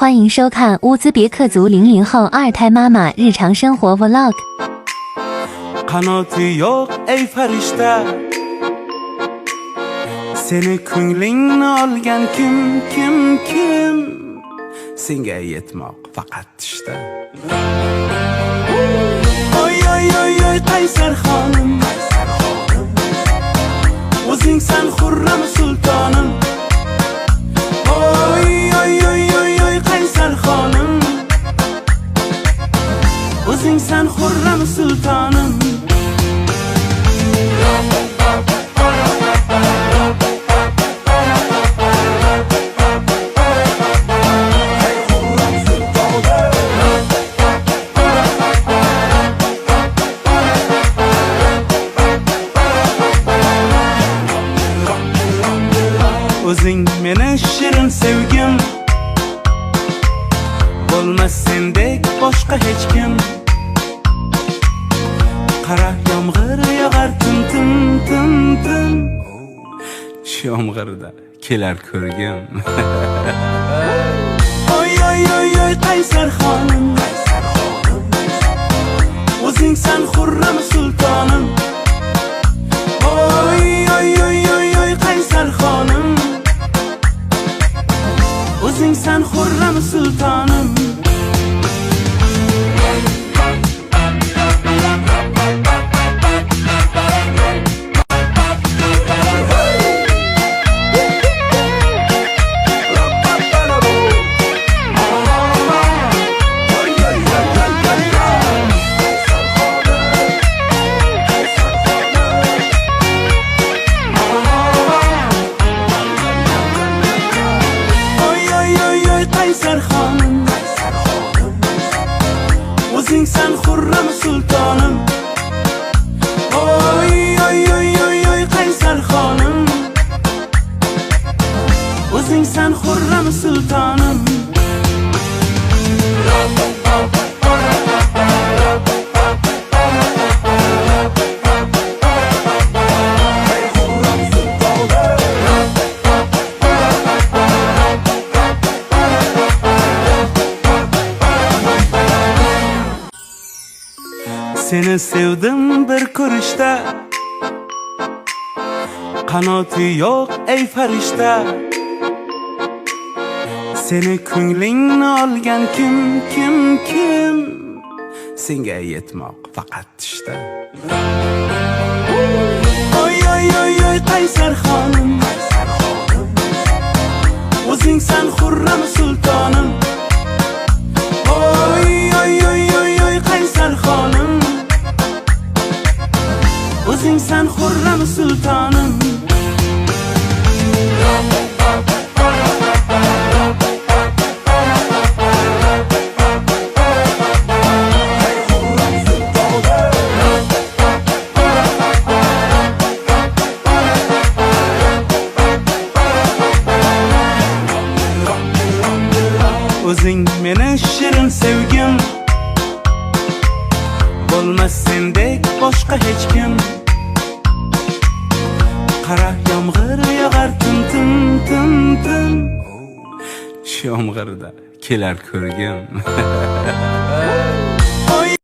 欢迎收看乌兹别克族00后二胎妈妈日常生活 vlog。 Qanoti yo'q ey farishta, seni ko'nglingni olgan kim? Senga yetmoq faqat tushda. Oy qaysar xonim, o'zing san xurram sultonim. Oy qaysar xonim, o'zing san xurram sultonim. O'zing meni shirin sevgim, bo'lmas sendek boshqa hech kim. Qara yomg'ir yog'ar tim. Shu yomg'irda kelar ko'rgim. Oy qaysar xonim, o'zing san xurram sultonim. Oy qaysar xonim, o'zing san xurram sultonim. Qaysar xonim, o'zing san xurram sultonim. Oy qaysar xonim, o'zing san xurram sultonim. Seni sevdim bir ko'rishda, qanoti yo'q ey farishta, seni ko'nglingni olgan kim? Senga yetmoq faqat tushda. Oy qaysar xonim, o'zing san xurram sultonim. Oy qaysar xonim, o'zing san xurram sultonim. O'zing meni shirin sevgim, bo'lmas sendek boshqa hech kim. Qara yomg'ir yog'ar tim. Shu yomg'irda kelar ko'rgim.